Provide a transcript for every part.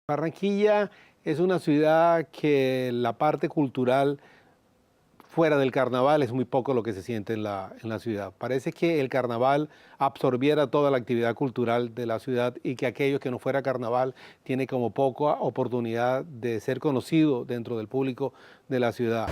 Barranquilla es una ciudad que la parte cultural fuera del carnaval es muy poco lo que se siente en la ciudad. Parece que el carnaval absorbiera toda la actividad cultural de la ciudad y que aquello que no fuera carnaval tiene como poca oportunidad de ser conocido dentro del público de la ciudad.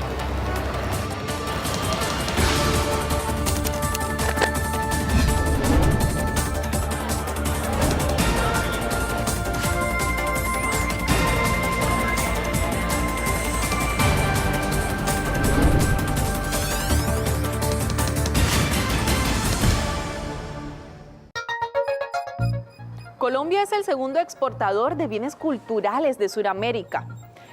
Colombia es el segundo exportador de bienes culturales de Sudamérica.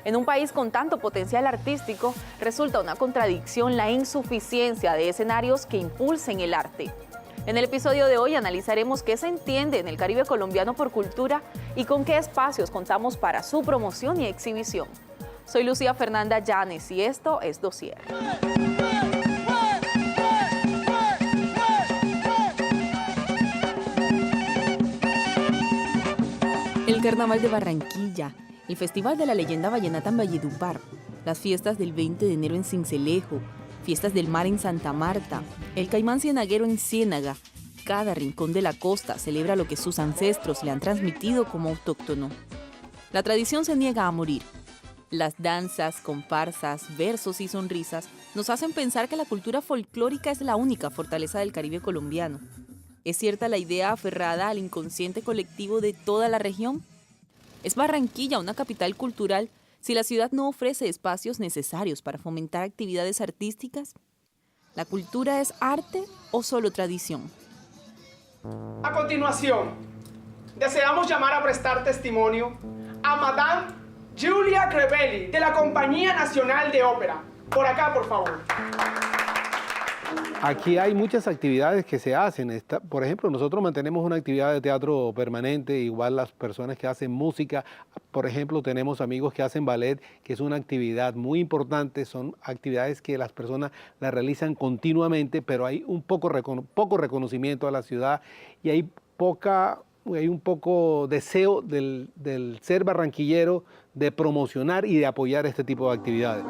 En un país con tanto potencial artístico, resulta una contradicción la insuficiencia de escenarios que impulsen el arte. En el episodio de hoy analizaremos qué se entiende en el Caribe colombiano por cultura y con qué espacios contamos para su promoción y exhibición. Soy Lucía Fernanda Llanes y esto es Dossier. El Carnaval de Barranquilla, el Festival de la Leyenda Vallenata en Valledupar, las fiestas del 20 de enero en Sincelejo, fiestas del mar en Santa Marta, el Caimán Cienaguero en Ciénaga. Cada rincón de la costa celebra lo que sus ancestros le han transmitido como autóctono. La tradición se niega a morir. Las danzas, comparsas, versos y sonrisas nos hacen pensar que la cultura folclórica es la única fortaleza del Caribe colombiano. ¿Es cierta la idea aferrada al inconsciente colectivo de toda la región? ¿Es Barranquilla una capital cultural si la ciudad no ofrece espacios necesarios para fomentar actividades artísticas? ¿La cultura es arte o solo tradición? A continuación, deseamos llamar a prestar testimonio a Madame Giulia Crevelli de la Compañía Nacional de Ópera. Por acá, por favor. Aquí hay muchas actividades que se hacen. Por ejemplo, nosotros mantenemos una actividad de teatro permanente, igual las personas que hacen música. Por ejemplo, tenemos amigos que hacen ballet, que es una actividad muy importante. Son actividades que las personas las realizan continuamente, pero hay un poco reconocimiento a la ciudad y hay un poco deseo del ser barranquillero de promocionar y de apoyar este tipo de actividades.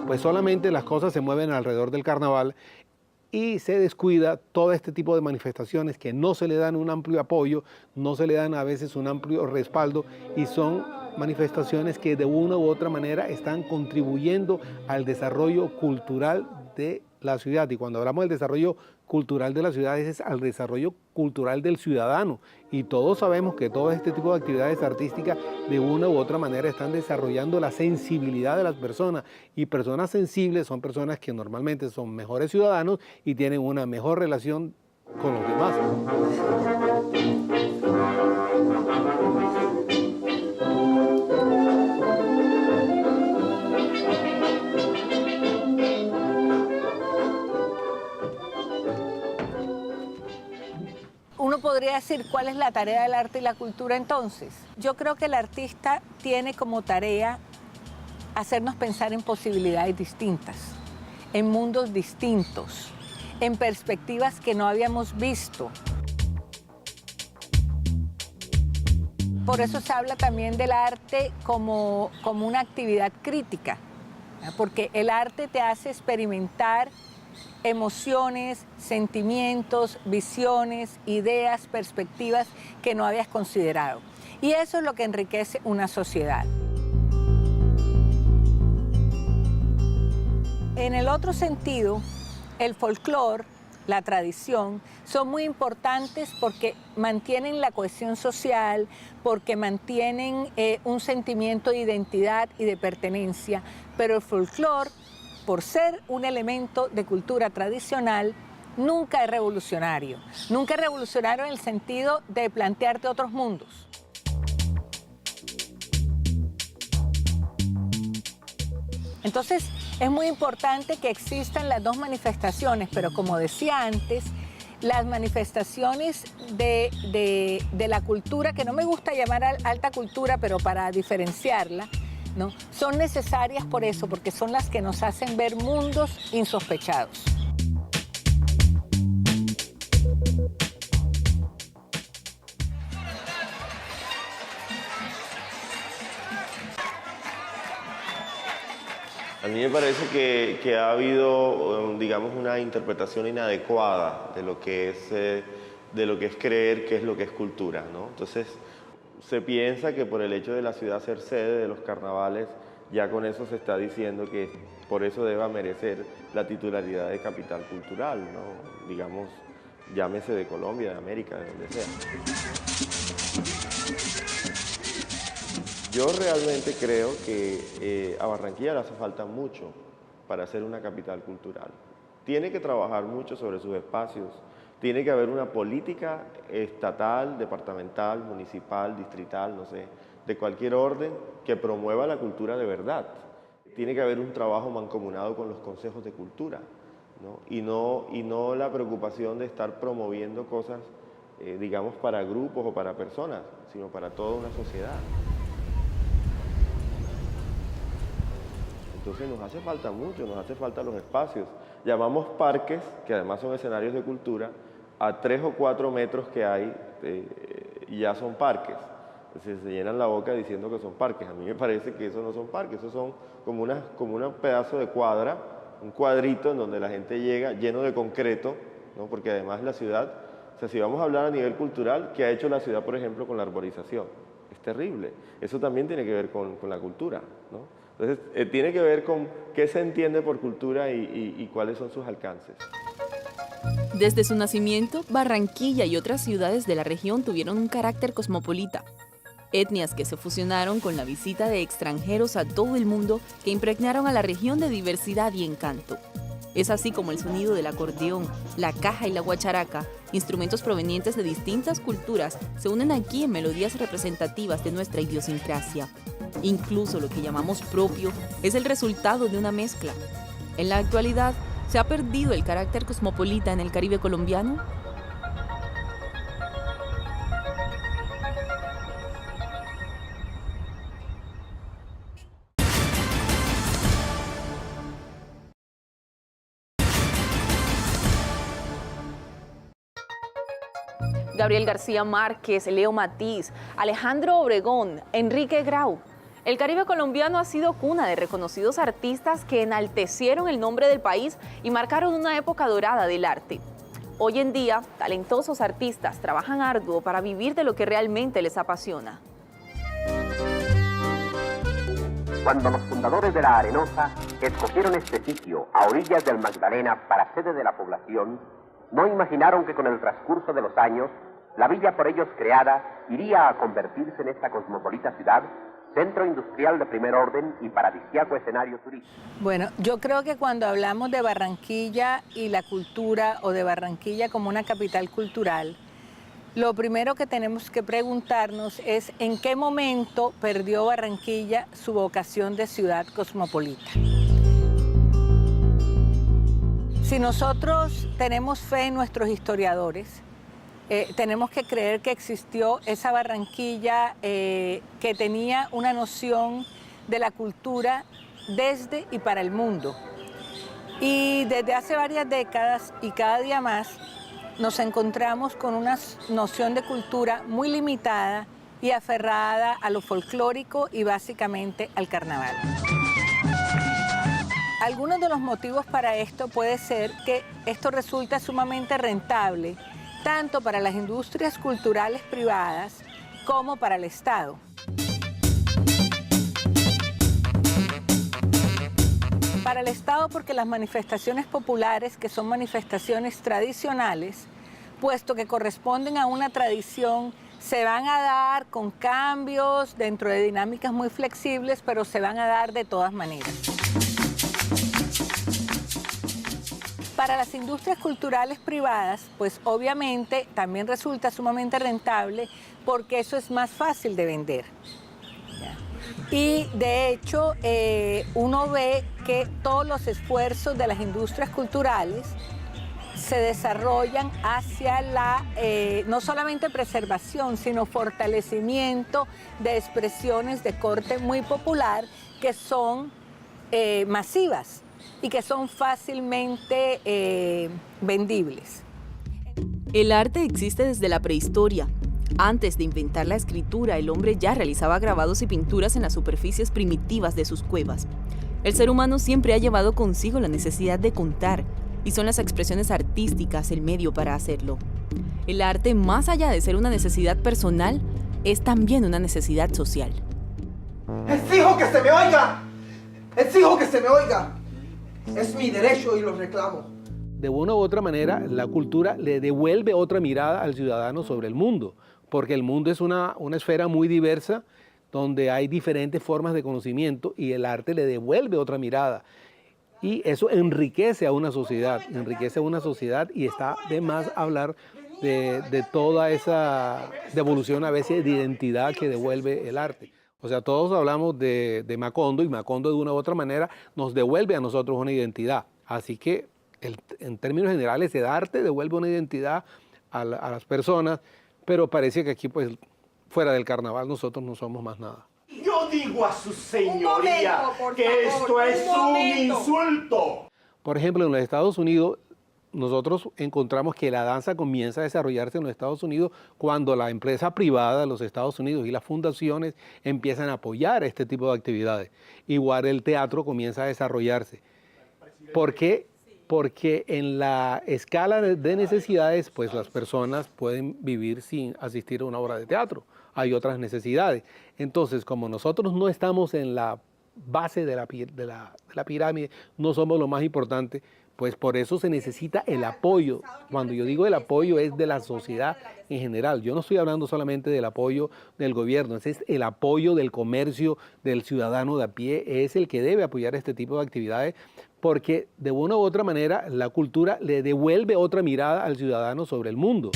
Pues solamente las cosas se mueven alrededor del carnaval y se descuida todo este tipo de manifestaciones que no se le dan un amplio apoyo, no se le dan a veces un amplio respaldo y son manifestaciones que de una u otra manera están contribuyendo al desarrollo cultural de la ciudad. Y cuando hablamos del desarrollo cultural de la ciudad es al desarrollo cultural del ciudadano. Y todos sabemos que todo este tipo de actividades artísticas de una u otra manera están desarrollando la sensibilidad de las personas. Y personas sensibles son personas que normalmente son mejores ciudadanos y tienen una mejor relación con los demás. Uno podría decir cuál es la tarea del arte y la cultura entonces. Yo creo que el artista tiene como tarea hacernos pensar en posibilidades distintas, en mundos distintos, en perspectivas que no habíamos visto. Por eso se habla también del arte como una actividad crítica, porque el arte te hace experimentar emociones, sentimientos, visiones, ideas, perspectivas que no habías considerado. Y eso es lo que enriquece una sociedad. En el otro sentido, el folclore, la tradición, son muy importantes porque mantienen la cohesión social, porque mantienen un sentimiento de identidad y de pertenencia. Pero el folclore, por ser un elemento de cultura tradicional, nunca es revolucionario. Nunca es revolucionario en el sentido de plantearte otros mundos. Entonces, es muy importante que existan las dos manifestaciones, pero como decía antes, las manifestaciones de la cultura, que no me gusta llamar alta cultura, pero para diferenciarla, ¿no? Son necesarias por eso, porque son las que nos hacen ver mundos insospechados. A mí me parece que ha habido, digamos, una interpretación inadecuada de lo que es creer que es lo que es cultura, ¿no? Entonces, se piensa que por el hecho de la ciudad ser sede de los carnavales, ya con eso se está diciendo que por eso deba merecer la titularidad de capital cultural, ¿no? Digamos, llámese de Colombia, de América, de donde sea. Yo realmente creo que a Barranquilla le hace falta mucho para ser una capital cultural. Tiene que trabajar mucho sobre sus espacios, tiene que haber una política estatal, departamental, municipal, distrital, no sé, de cualquier orden que promueva la cultura de verdad. Tiene que haber un trabajo mancomunado con los consejos de cultura, ¿no? Y no la preocupación de estar promoviendo cosas, digamos, para grupos o para personas, sino para toda una sociedad. Entonces nos hace falta mucho, nos hace falta los espacios. Llamamos parques, que además son escenarios de cultura, a 3 o 4 metros que hay y ya son parques. Entonces se llenan la boca diciendo que son parques. A mí me parece que eso no son parques, eso son como un pedazo de cuadra, un cuadrito en donde la gente llega lleno de concreto, ¿no? Porque además la ciudad, o sea, si vamos a hablar a nivel cultural, ¿qué ha hecho la ciudad, por ejemplo, con la arborización? Es terrible. Eso también tiene que ver con la cultura, ¿no? Entonces, tiene que ver con qué se entiende por cultura y cuáles son sus alcances. Desde su nacimiento, Barranquilla y otras ciudades de la región tuvieron un carácter cosmopolita. Etnias que se fusionaron con la visita de extranjeros a todo el mundo que impregnaron a la región de diversidad y encanto. Es así como el sonido del acordeón, la caja y la guacharaca, instrumentos provenientes de distintas culturas, se unen aquí en melodías representativas de nuestra idiosincrasia. Incluso lo que llamamos propio es el resultado de una mezcla. En la actualidad, ¿se ha perdido el carácter cosmopolita en el Caribe colombiano? Gabriel García Márquez, Leo Matiz, Alejandro Obregón, Enrique Grau. El Caribe colombiano ha sido cuna de reconocidos artistas que enaltecieron el nombre del país y marcaron una época dorada del arte. Hoy en día, talentosos artistas trabajan arduo para vivir de lo que realmente les apasiona. Cuando los fundadores de La Arenosa escogieron este sitio a orillas del Magdalena para sede de la población, no imaginaron que con el transcurso de los años, la villa por ellos creada iría a convertirse en esta cosmopolita ciudad, centro industrial de primer orden y paradisíaco escenario turístico. Bueno, yo creo que cuando hablamos de Barranquilla y la cultura, o de Barranquilla como una capital cultural, lo primero que tenemos que preguntarnos es en qué momento perdió Barranquilla su vocación de ciudad cosmopolita. Si nosotros tenemos fe en nuestros historiadores, tenemos que creer que existió esa Barranquilla que tenía una noción de la cultura desde y para el mundo. Y desde hace varias décadas y cada día más nos encontramos con una noción de cultura muy limitada y aferrada a lo folclórico y básicamente al carnaval. Algunos de los motivos para esto puede ser que esto resulta sumamente rentable tanto para las industrias culturales privadas como para el Estado. Para el Estado porque las manifestaciones populares, que son manifestaciones tradicionales, puesto que corresponden a una tradición, se van a dar con cambios dentro de dinámicas muy flexibles, pero se van a dar de todas maneras. Para las industrias culturales privadas, pues obviamente también resulta sumamente rentable porque eso es más fácil de vender. Y de hecho, uno ve que todos los esfuerzos de las industrias culturales se desarrollan hacia la, no solamente preservación, sino fortalecimiento de expresiones de corte muy popular que son masivas y que son fácilmente vendibles. El arte existe desde la prehistoria. Antes de inventar la escritura, el hombre ya realizaba grabados y pinturas en las superficies primitivas de sus cuevas. El ser humano siempre ha llevado consigo la necesidad de contar, y son las expresiones artísticas el medio para hacerlo. El arte, más allá de ser una necesidad personal, es también una necesidad social. ¡Exijo que se me oiga! ¡Exijo que se me oiga! Es mi derecho y lo reclamo. De una u otra manera, la cultura le devuelve otra mirada al ciudadano sobre el mundo, porque el mundo es una esfera muy diversa, donde hay diferentes formas de conocimiento y el arte le devuelve otra mirada. Y eso enriquece a una sociedad y está de más hablar de toda esa devolución a veces de identidad que devuelve el arte. O sea, todos hablamos de Macondo, y Macondo de una u otra manera nos devuelve a nosotros una identidad. Así que en términos generales el arte devuelve una identidad a las personas, pero parece que aquí pues fuera del carnaval nosotros no somos más nada. Yo digo a su señoría que esto es un insulto. Por ejemplo, en los Estados Unidos, nosotros encontramos que la danza comienza a desarrollarse en los Estados Unidos cuando la empresa privada de los Estados Unidos y las fundaciones empiezan a apoyar este tipo de actividades. Igual el teatro comienza a desarrollarse. ¿Por qué? Porque en la escala de necesidades, pues las personas pueden vivir sin asistir a una obra de teatro. Hay otras necesidades. Entonces, como nosotros no estamos en la base de la pirámide, no somos lo más importante, pues por eso se necesita el apoyo. Cuando yo digo el apoyo es de la sociedad en general. Yo no estoy hablando solamente del apoyo del gobierno, ese es el apoyo del comercio, del ciudadano de a pie, es el que debe apoyar este tipo de actividades, porque de una u otra manera la cultura le devuelve otra mirada al ciudadano sobre el mundo.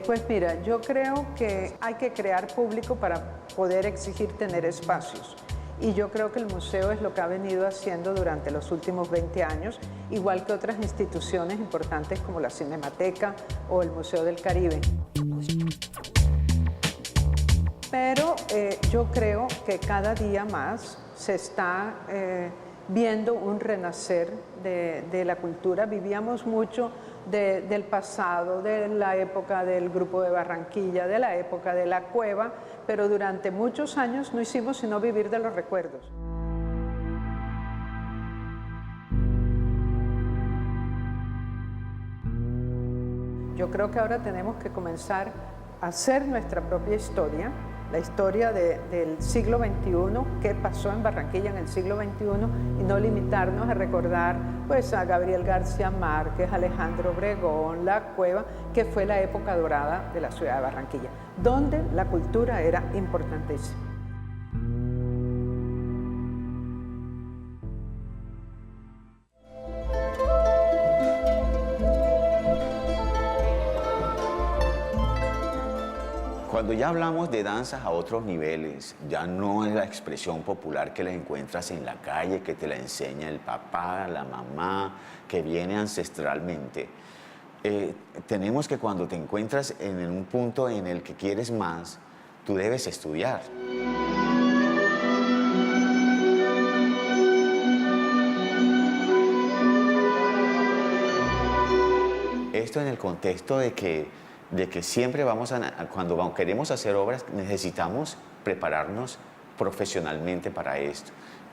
Pues mira, yo creo que hay que crear público para poder exigir tener espacios. Y yo creo que el museo es lo que ha venido haciendo durante los últimos 20 años, igual que otras instituciones importantes como la Cinemateca o el Museo del Caribe. Pero yo creo que cada día más se está viendo un renacer de la cultura. Vivíamos mucho del pasado, de la época del Grupo de Barranquilla, de la época de la Cueva, pero durante muchos años no hicimos sino vivir de los recuerdos. Yo creo que ahora tenemos que comenzar a hacer nuestra propia historia, la historia del siglo XXI, qué pasó en Barranquilla en el siglo XXI, y no limitarnos a recordar pues, a Gabriel García Márquez, Alejandro Obregón, La Cueva, que fue la época dorada de la ciudad de Barranquilla, donde la cultura era importantísima. Cuando ya hablamos de danzas a otros niveles, ya no es la expresión popular que la encuentras en la calle, que te la enseña el papá, la mamá, que viene ancestralmente. Tenemos que cuando te encuentras en un punto en el que quieres más, tú debes estudiar. Esto en el contexto de que siempre cuando queremos hacer obras, necesitamos prepararnos profesionalmente para esto.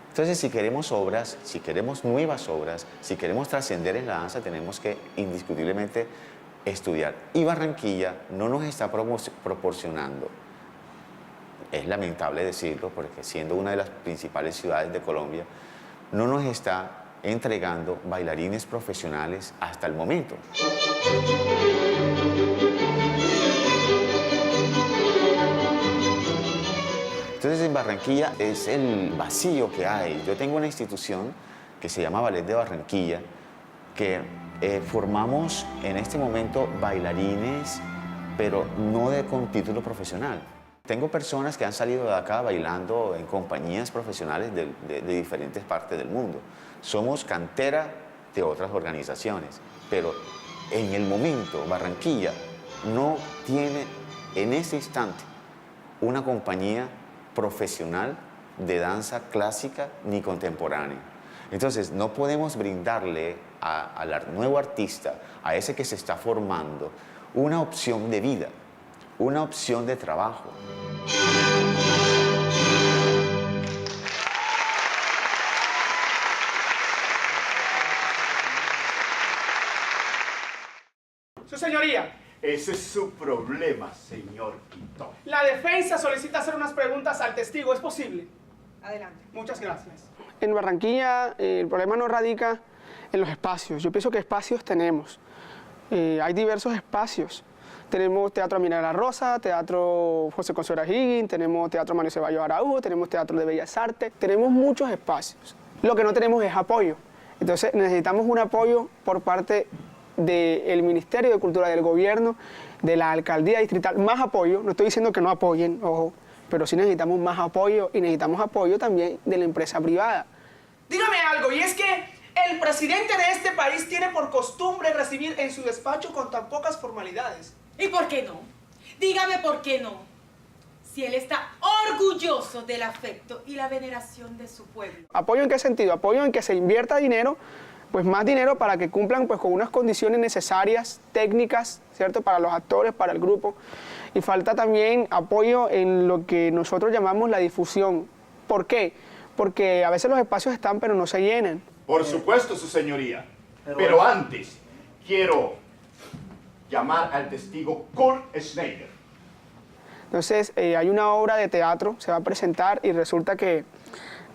Entonces, si queremos obras, si queremos nuevas obras, si queremos trascender en la danza, tenemos que indiscutiblemente estudiar. Y Barranquilla no nos está proporcionando, es lamentable decirlo, porque siendo una de las principales ciudades de Colombia, no nos está entregando bailarines profesionales hasta el momento. Entonces en Barranquilla es el vacío que hay. Yo tengo una institución que se llama Ballet de Barranquilla, que formamos en este momento bailarines, pero no con título profesional. Tengo personas que han salido de acá bailando en compañías profesionales de diferentes partes del mundo. Somos cantera de otras organizaciones, pero en el momento Barranquilla no tiene en ese instante una compañía profesional de danza clásica ni contemporánea. Entonces no podemos brindarle al nuevo artista, a ese que se está formando, una opción de vida, una opción de trabajo. Su señoría. Ese es su problema, señor Quito. La defensa solicita hacer unas preguntas al testigo. ¿Es posible? Adelante. Muchas gracias. En Barranquilla el problema no radica en los espacios. Yo pienso que espacios tenemos. Hay diversos espacios. Tenemos Teatro Mina de la Rosa, Teatro José Consuelo Higgins, tenemos Teatro Manuel Ceballos Araújo, tenemos Teatro de Bellas Artes. Tenemos muchos espacios. Lo que no tenemos es apoyo. Entonces necesitamos un apoyo por parte del Ministerio de Cultura del Gobierno, de la Alcaldía Distrital. Más apoyo, no estoy diciendo que no apoyen, ojo, pero sí necesitamos más apoyo y necesitamos apoyo también de la empresa privada. Dígame algo, y es que el presidente de este país tiene por costumbre recibir en su despacho con tan pocas formalidades. ¿Y por qué no? Dígame por qué no. Si él está orgulloso del afecto y la veneración de su pueblo. ¿Apoyo en qué sentido? Apoyo en que se invierta dinero, pues más dinero para que cumplan pues con unas condiciones necesarias, técnicas, ¿cierto? Para los actores, para el grupo. Y falta también apoyo en lo que nosotros llamamos la difusión. ¿Por qué? Porque a veces los espacios están pero no se llenan. Por supuesto, su señoría. Pero antes, quiero llamar al testigo Kurt Schneider. Entonces, hay una obra de teatro, se va a presentar y resulta que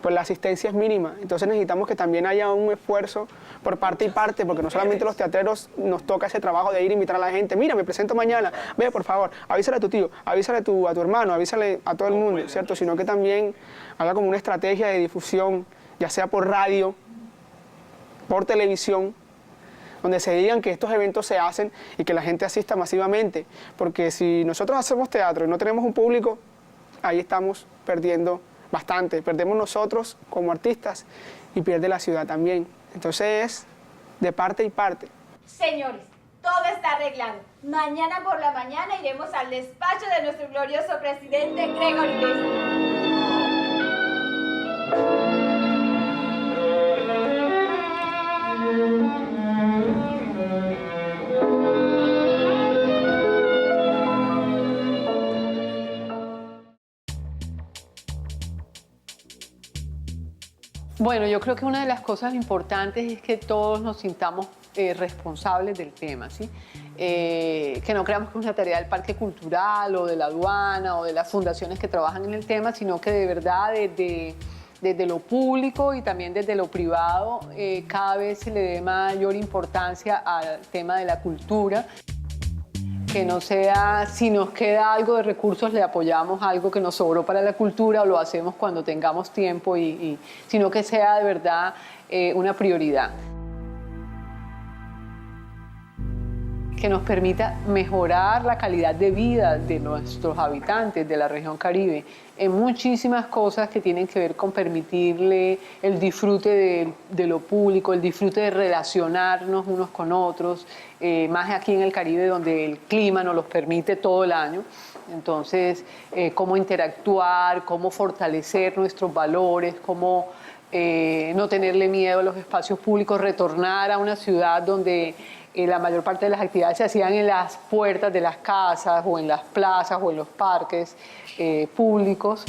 pues, la asistencia es mínima. Entonces necesitamos que también haya un esfuerzo por parte y parte, porque no solamente los teatreros nos toca ese trabajo de ir a invitar a la gente. Mira, me presento mañana, ve por favor, avísale a tu tío, avísale a tu hermano, avísale a todo el mundo, ¿cierto? Sino que también haga como una estrategia de difusión, ya sea por radio, por televisión, donde se digan que estos eventos se hacen y que la gente asista masivamente. Porque si nosotros hacemos teatro y no tenemos un público, ahí estamos perdiendo bastante. Perdemos nosotros como artistas y pierde la ciudad también. Entonces es de parte y parte. Señores, todo está arreglado. Mañana por la mañana iremos al despacho de nuestro glorioso presidente Gregory Mesa. Bueno, yo creo que una de las cosas importantes es que todos nos sintamos responsables del tema, ¿sí? Que no creamos que es una tarea del Parque Cultural o de la aduana o de las fundaciones que trabajan en el tema, sino que de verdad desde lo público y también desde lo privado cada vez se le dé mayor importancia al tema de la cultura. Que no sea, si nos queda algo de recursos, le apoyamos algo que nos sobró para la cultura o lo hacemos cuando tengamos tiempo, sino que sea de verdad una prioridad. Que nos permita mejorar la calidad de vida de nuestros habitantes de la región Caribe en muchísimas cosas que tienen que ver con permitirle el disfrute de lo público, el disfrute de relacionarnos unos con otros, más aquí en el Caribe donde el clima nos los permite todo el año. Entonces, cómo interactuar, cómo fortalecer nuestros valores, cómo no tenerle miedo a los espacios públicos, retornar a una ciudad donde la mayor parte de las actividades se hacían en las puertas de las casas o en las plazas o en los parques públicos.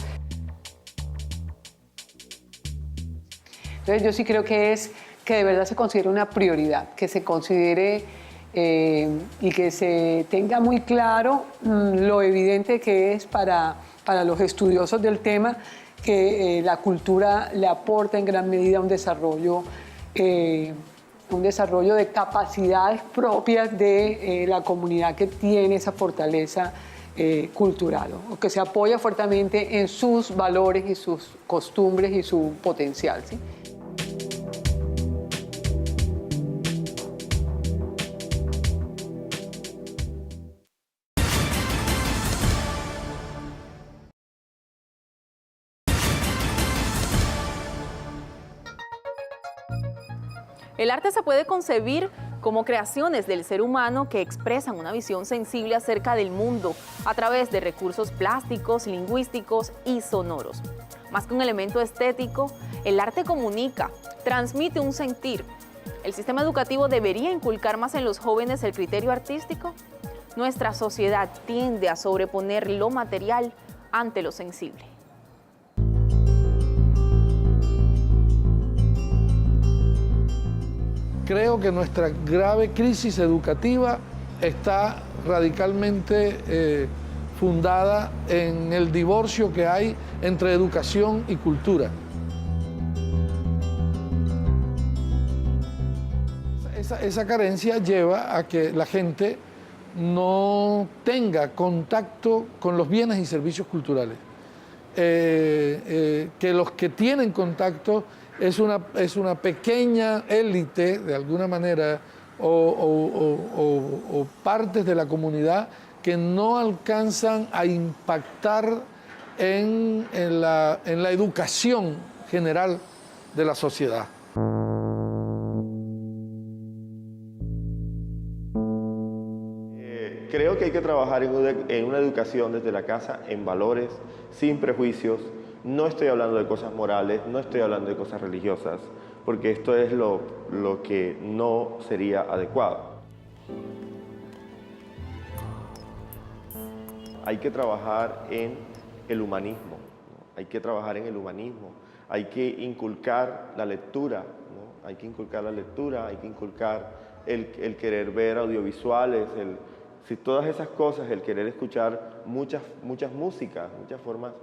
Entonces yo sí creo que es que de verdad se considere una prioridad, que se considere y que se tenga muy claro lo evidente que es para los estudiosos del tema que la cultura le aporta en gran medida un desarrollo de capacidades propias de la comunidad que tiene esa fortaleza cultural, o que se apoya fuertemente en sus valores y sus costumbres y su potencial, ¿sí? El arte se puede concebir como creaciones del ser humano que expresan una visión sensible acerca del mundo a través de recursos plásticos, lingüísticos y sonoros. Más que un elemento estético, el arte comunica, transmite un sentir. ¿El sistema educativo debería inculcar más en los jóvenes el criterio artístico? Nuestra sociedad tiende a sobreponer lo material ante lo sensible. Creo que nuestra grave crisis educativa está radicalmente fundada en el divorcio que hay entre educación y cultura. Esa carencia lleva a que la gente no tenga contacto con los bienes y servicios culturales. Que los que tienen contacto es una pequeña élite, de alguna manera, o partes de la comunidad que no alcanzan a impactar en la educación general de la sociedad. Creo que hay que trabajar en una educación desde la casa, en valores, sin prejuicios. No estoy hablando de cosas morales, no estoy hablando de cosas religiosas, porque esto es lo que no sería adecuado. Hay que trabajar en el humanismo, ¿no? Hay que trabajar en el humanismo, hay que inculcar la lectura, ¿no? Hay que inculcar la lectura, hay que inculcar el querer ver audiovisuales, todas esas cosas, el querer escuchar muchas músicas, muchas formas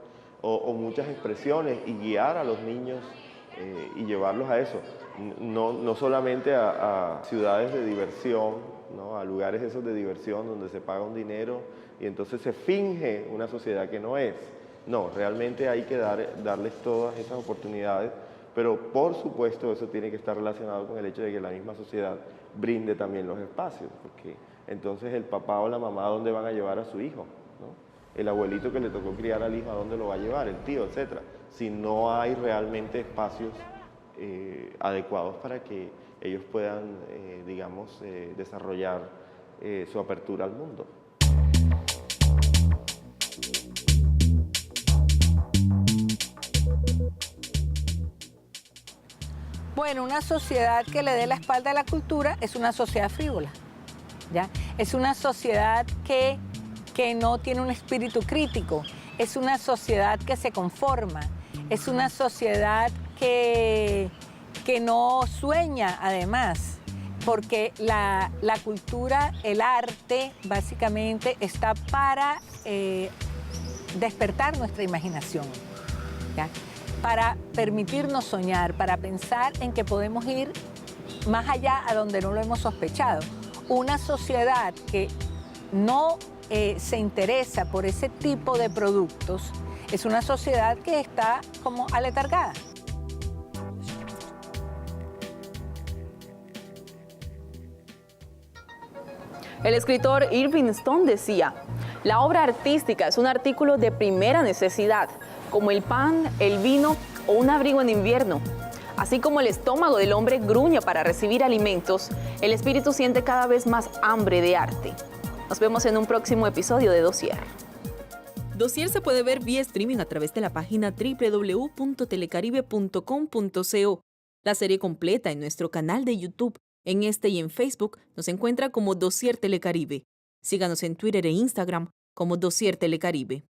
o muchas expresiones y guiar a los niños y llevarlos a eso. No solamente a ciudades de diversión, ¿no? A lugares esos de diversión donde se paga un dinero y entonces se finge una sociedad que no es. No, realmente hay que darles todas esas oportunidades, pero por supuesto eso tiene que estar relacionado con el hecho de que la misma sociedad brinde también los espacios, porque entonces el papá o la mamá, ¿a dónde van a llevar a su hijo? ¿No? El abuelito que le tocó criar al hijo, ¿a dónde lo va a llevar? El tío, etc. Si no hay realmente espacios adecuados para que ellos puedan, digamos, desarrollar su apertura al mundo. Bueno, una sociedad que le dé la espalda a la cultura es una sociedad frívola, ¿ya? Es una sociedad que no tiene un espíritu crítico, es una sociedad que se conforma, es una sociedad que no sueña además, porque la cultura, el arte, básicamente está para despertar nuestra imaginación, ¿ya? Para permitirnos soñar, para pensar en que podemos ir más allá a donde no lo hemos sospechado. Una sociedad que no se interesa por ese tipo de productos es una sociedad que está como aletargada. El escritor Irving Stone decía: la obra artística es un artículo de primera necesidad, como el pan, el vino o un abrigo en invierno. Así como el estómago del hombre gruñe para recibir alimentos, el espíritu siente cada vez más hambre de arte. Nos vemos en un próximo episodio de Dossier. Dossier se puede ver vía streaming a través de la página www.telecaribe.com.co. La serie completa en nuestro canal de YouTube. En este y en Facebook nos encuentra como Dossier Telecaribe. Síganos en Twitter e Instagram como Dossier Telecaribe.